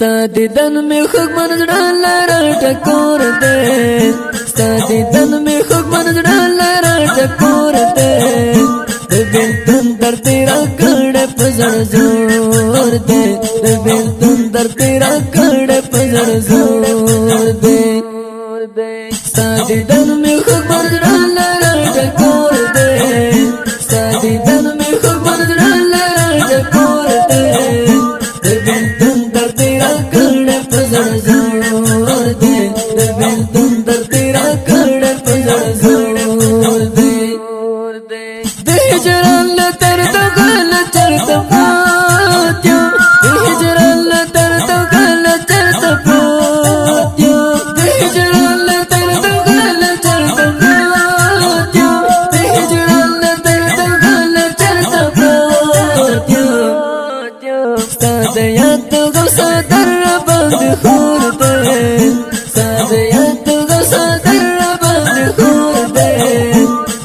دیدن می خوږ من زړه لاره ټکور دی ستا دیدن می خوږ من زړه لاره ټکور دی د بیلتون در تیرا کړه په زړه زور دی د بیلتون در تیرا کړه په زړه زور دی ستا دیدن می خوږ من زړه لاره ټکور دی ستا دیدن می خوږ من زړه لاره ټکور دی د بیلتون در تیرا کړه په زړه زور دی د بیلتون در تیرا کړه په زړه زور دی د هجران له درد غل چرته پاتیا د هجران له درد غل چرته پاتیا د هجران له درد غل چرته پاتیا د هجران له درد غل چرته پاتیا ستا د یاد غوسه در باندې خور دی ستا د یاد غوسه در باندې خور دی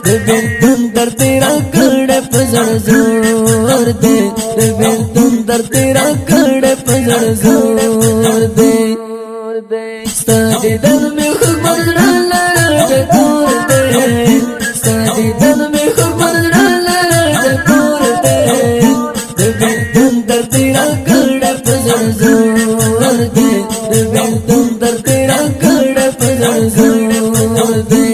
د بیلتون در تیرا کړه په زړه زور دی د بیلتون در تیرا کړه په زړه زور دی ستا دیدن می خوږ من زړه لاره ټکور دی ستا دیدن می خوږ من زړه لاره ټکور دی د بیلتون در تیرا کړه په زړه زور دی د بیلتون در تیرا کړه په زړه زور دی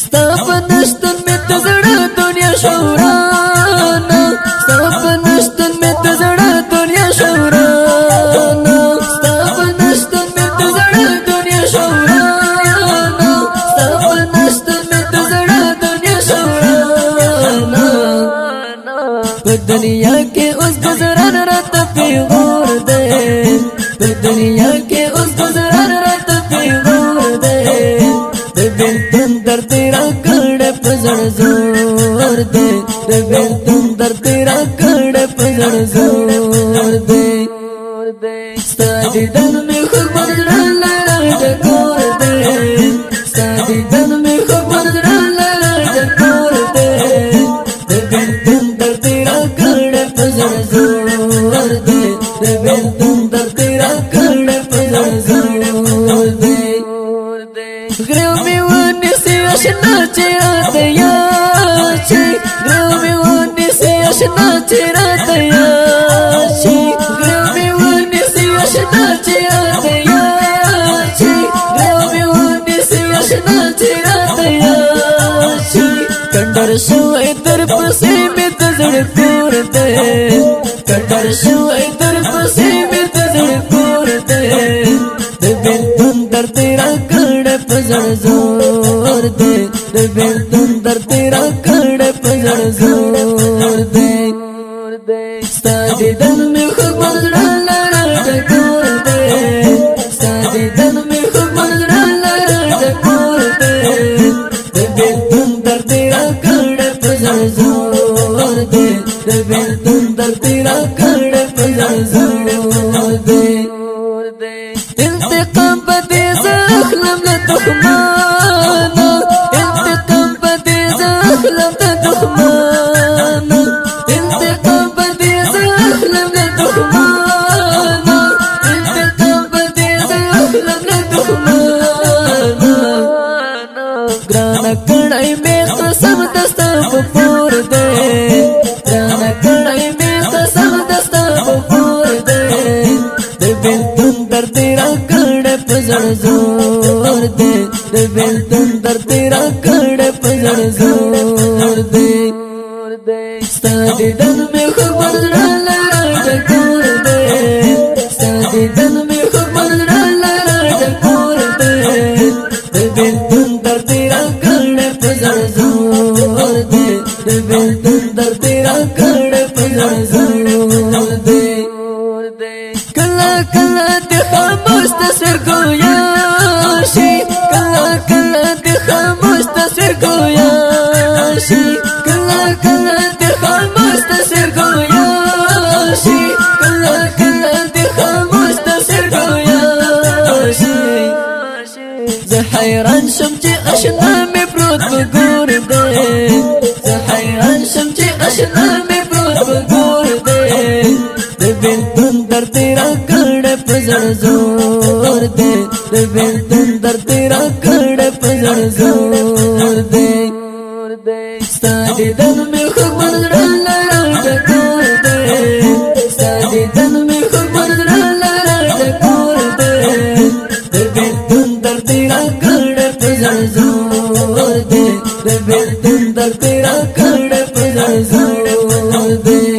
ستا په نشتن می ته زړه دنیا شورانا ستا په نشتن می ته زړه دنیا شورانا ستا په نشتن می ته زړه دنیا شورانا ستا په نشتن می ته زړه دنیا شورانا په دنیا کې اوس گزاران راته پیغور دی په دنیا کې اوس گزاران راته پیغور دی د بیلتون در تیرا کړه په زړه زور دی د بیلتون در تیرا کړه په زړه زور دی ستا دیدن می خوږ من زړه لاره ټکور دی ستا دیدن می خوږ من زړه لاره ټکور دی د بیلتون در تیرا کړه په زړه زور دی د بیلتون در تیرا کړه په زړه زور دی غریو می ونیسی اشنا چې راته یاد شي غریو می ونیسی اشنا چې راته یاد شي غریو می ونیسی اشنا چې راته یاد شي غریو می ونیسی اشنا چې راته یاد شي کندر شوی در پسې می د زړه کور دی کندر شوی در پسې می د زړه کور دی د بیلتون در تیرا کړه په زړه زور دی د بیلتون در تیرا کړه په زړه زور دی ستا دیدن می خوږ من زړه لاره ټکور دی ستا دیدن می خوږ من زړه لاره ټکور دی د بیلتون در تیرا کړه په زړه زور دی د بیلتون در تیرا کړه په زړه زور دی انتقام بدې زخلم له دښمنه انتقام بدې زخلم له دښمنه انتقام بدې زخلم له دښمنه انتقام بدې زخلم له دښمنه ګرانه کړای مې قسم دستا په پور دی ګرانه کړای مې قسم دستا په پور دی د بیلتون در تیرا کړه په زړه زور دی د بیلتون در تیرا کړه په زړه زور دی ستا دیدن می خوږ من زړه لاره ټکور دی ستا دیدن می خوږ من زړه لاره ټکور دی د بیلتون در تیرا کړه په زړه زور دی د بیلتون در تیرا کړه په زړه زور دی کلا کلا د خاموش تصویر گویا شي کلا کلا د خاموش تصویر گویا شي کلا کلا د خاموش تصویر گویا شي کلا کلا د خاموش تصویر گویا شي زه حیران شم چې اشنا مې پروت وګور دی زه حیران شم چې اشنا مې پروت وګور دی د بیلتون در تیرا کړه پزړ زور دې د بیلتون درد را کړه پزړ زور دې ستا دیدن مې خوږ زړه لاره ټکور دې ستا دیدن مې خوږ زړه لاره ټکور دې د بیلتون درد را کړه پزړ زور دې د بیلتون درد را کړه پزړ زور دې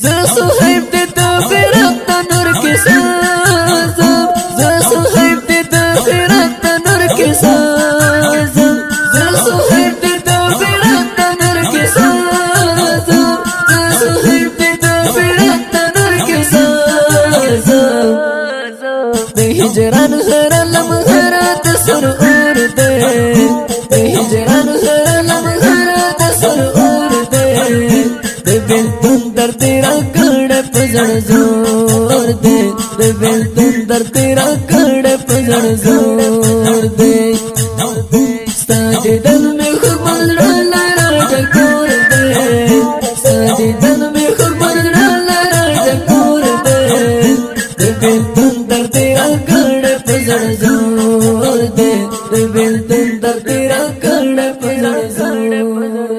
زه صحیب دې د فراق د نور کې سازم زه صحیب دې د فراق د نور کې سازم زه صحیب دې د فراق د نور کې سازم زه صحیب دې د فراق د نور کې سازم د هجران هر لمحه د سر اور دې د هجران هر لمحه د سر اور دې د بیلتون درد را کړه پزړ زور دې د بیلتون درد را کړه پزړ زور دې ستا دیدن مې خوږ زړه لاره ټکور دې ستا دیدن مې خوږ زړه لاره ټکور دې د بیلتون درد را کړه پزړ زور دې د بیلتون درد را کړه پزړ زور